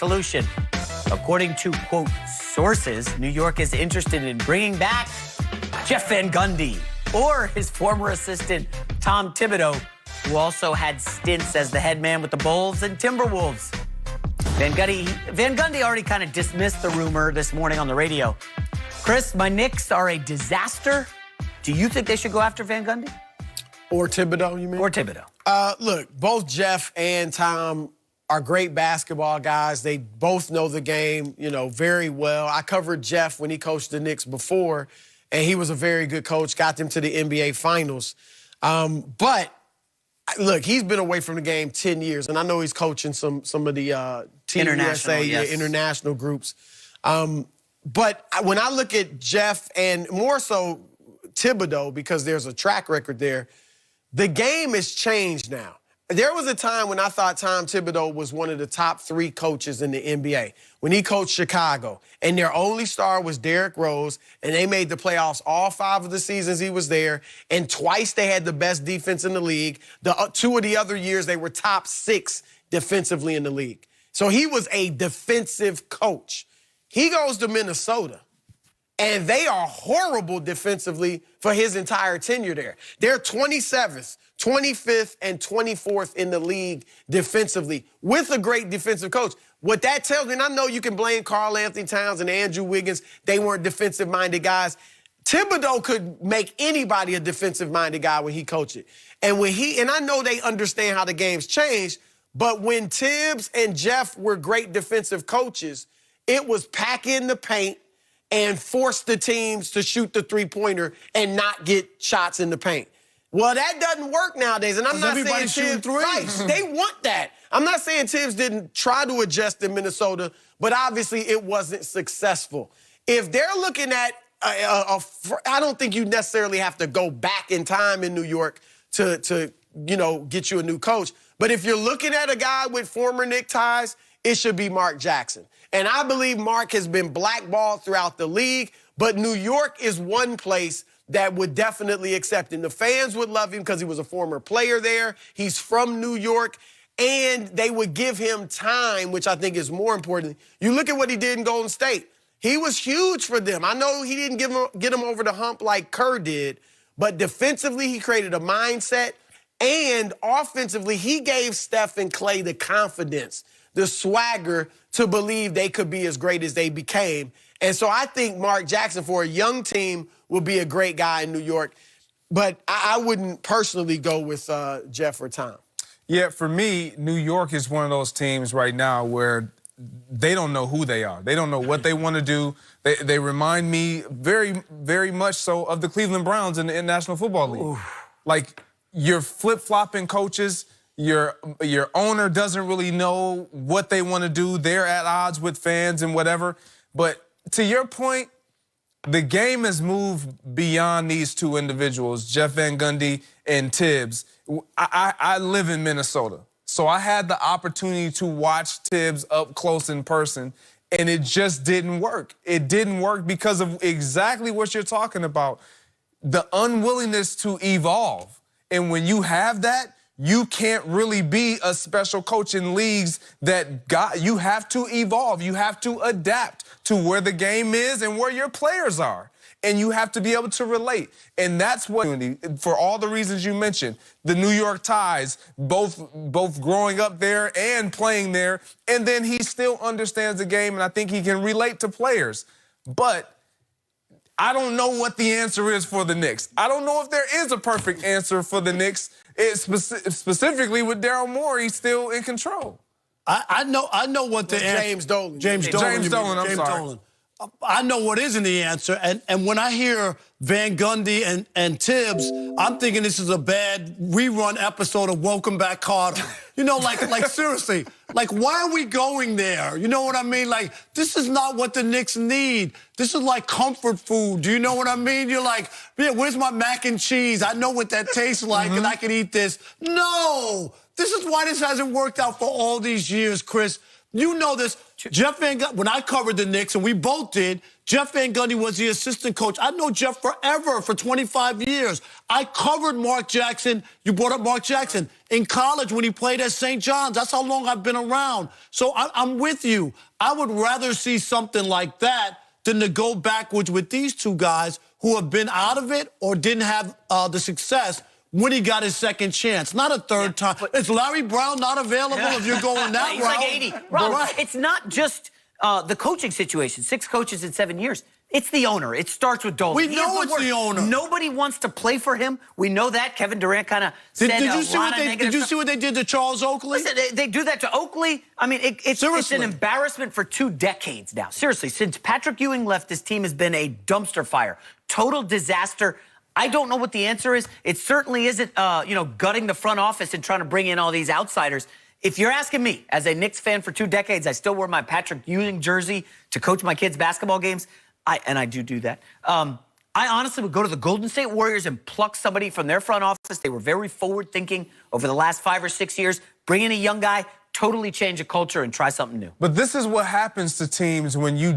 solution. According to, quote, sources, New York is interested in bringing back Jeff Van Gundy or his former assistant, Tom Thibodeau, who also had stints as the head man with the Bulls and Timberwolves. Van Gundy already kind of dismissed the rumor this morning on the radio. Chris, my Knicks are a disaster. Do you think they should go after Van Gundy? Or Thibodeau, you mean? Or Thibodeau. Look, both Jeff and Tom are great basketball guys. They both know the game, very well. I covered Jeff when he coached the Knicks before, and he was a very good coach, got them to the NBA Finals. But, look, he's been away from the game 10 years, and I know he's coaching some of the Team USA international groups. But when I look at Jeff and more so Thibodeau, because there's a track record there, the game has changed now. There was a time when I thought Tom Thibodeau was one of the top 3 coaches in the NBA. When he coached Chicago, and their only star was Derrick Rose, and they made the playoffs all 5 of the seasons he was there, and twice they had the best defense in the league. 2 of the other years, they were top 6 defensively in the league. So he was a defensive coach. He goes to Minnesota, and they are horrible defensively for his entire tenure there. They're 27th, 25th, and 24th in the league defensively with a great defensive coach. What that tells me, and I know you can blame Karl Anthony Towns and Andrew Wiggins. They weren't defensive-minded guys. Thibodeau could make anybody a defensive-minded guy when he coached it. And I know they understand how the game's changed, but when Tibbs and Jeff were great defensive coaches, it was pack in the paint and force the teams to shoot the three-pointer and not get shots in the paint. Well, that doesn't work nowadays, and I'm not saying Tibbs, right, they want that. I'm not saying Tibbs didn't try to adjust in Minnesota, but obviously it wasn't successful. If they're looking at, I don't think you necessarily have to go back in time in New York to get you a new coach. But if you're looking at a guy with former Knick ties, it should be Mark Jackson. And I believe Mark has been blackballed throughout the league, but New York is one place that would definitely accept him. The fans would love him because he was a former player there. He's from New York, and they would give him time, which I think is more important. You look at what he did in Golden State. He was huge for them. I know he didn't get him over the hump like Kerr did, but defensively he created a mindset, and offensively he gave Steph and Klay the confidence, the swagger to believe they could be as great as they became. And so I think Mark Jackson, for a young team, will be a great guy in New York. But I wouldn't personally go with Jeff or Tom. Yeah, for me, New York is one of those teams right now where they don't know who they are. They don't know what they want to do. They remind me very, very much so of the Cleveland Browns in the National Football League. Ooh. Like, you're flip-flopping coaches. Your owner doesn't really know what they want to do. They're at odds with fans and whatever. But to your point, the game has moved beyond these 2 individuals, Jeff Van Gundy and Tibbs. I live in Minnesota, so I had the opportunity to watch Tibbs up close in person, and it just didn't work. It didn't work because of exactly what you're talking about, the unwillingness to evolve. And when you have that, you can't really be a special coach in leagues you have to evolve. You have to adapt to where the game is and where your players are. And you have to be able to relate. And that's what, for all the reasons you mentioned, the New York ties, both growing up there and playing there, and then he still understands the game, and I think he can relate to players. But I don't know what the answer is for the Knicks. I don't know if there is a perfect answer for the Knicks. Specifically with Daryl Morey still in control. I know what the answer. James Dolan. James Dolan, I'm sorry. I know what isn't the answer. And when I hear Van Gundy and Tibbs, I'm thinking this is a bad rerun episode of Welcome Back, Carter. Like seriously, like, why are we going there? You know what I mean? Like, this is not what the Knicks need. This is like comfort food. Do you know what I mean? You're like, yeah, where's my mac and cheese? I know what that tastes like, and I can eat this. No! This is why this hasn't worked out for all these years, Chris. You know this. Jeff Van Gundy, when I covered the Knicks, and we both did, Jeff Van Gundy was the assistant coach. I know Jeff forever, for 25 years. I covered Mark Jackson. You brought up Mark Jackson. In college, when he played at St. John's, that's how long I've been around. So I'm with you. I would rather see something like that than to go backwards with these two guys who have been out of it or didn't have the success when he got his second chance. Not a third time. Is Larry Brown not available if you're going that He's route? like 80. Rob, it's not just the coaching situation. 6 coaches in 7 years. It's the owner. It starts with Dolan. We know it's the owner. Nobody wants to play for him. We know that. Kevin Durant kind of said Did you negative see what they did to Charles Oakley? Listen, they do that to Oakley. I mean, it's an embarrassment for 2 decades now. Seriously, since Patrick Ewing left, this team has been a dumpster fire. Total disaster. I don't know what the answer is. It certainly isn't, gutting the front office and trying to bring in all these outsiders. If you're asking me, as a Knicks fan for 2 decades, I still wear my Patrick Ewing jersey to coach my kids' basketball games. I do that. I honestly would go to the Golden State Warriors and pluck somebody from their front office. They were very forward-thinking over the last 5 or 6 years. Bring in a young guy, totally change a culture, and try something new. But this is what happens to teams when you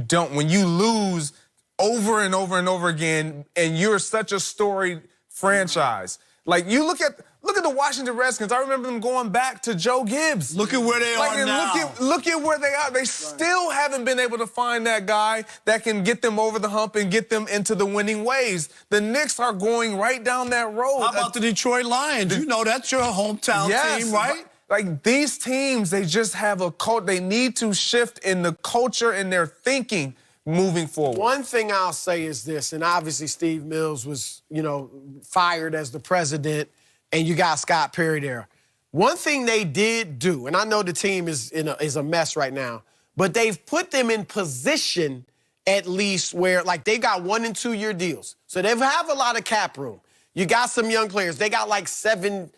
lose over and over and over again, and you're such a storied franchise. Like, you look at the Washington Redskins. I remember them going back to Joe Gibbs. Look at where they are now. Look at where they are. They still haven't been able to find that guy that can get them over the hump and get them into the winning ways. The Knicks are going right down that road. How about the Detroit Lions? You know that's your hometown team, right? Like, these teams, they just have a culture. They need to shift in the culture and their thinking moving forward. One thing I'll say is this, and obviously Steve Mills was, fired as the president, and you got Scott Perry there. One thing they did do, and I know the team is a mess right now, but they've put them in position at least where, like, they got 1- and 2-year deals. So they have a lot of cap room. You got some young players. They got like 7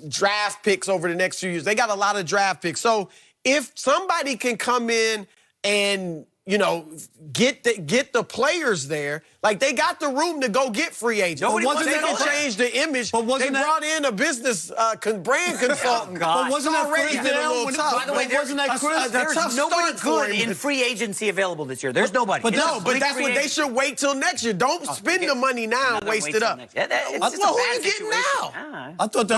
draft picks over the next few years. They got a lot of draft picks. So if somebody can come in and get the players there. Like, they got the room to go get free agents. They can change the image. They brought in a business brand consultant. But wasn't that Chris Dale? By the way, there's nobody good in free agency available this year. There's nobody. But that's what they should wait till next year. Don't spend the money now and waste it up. Well, who are you getting now? I thought that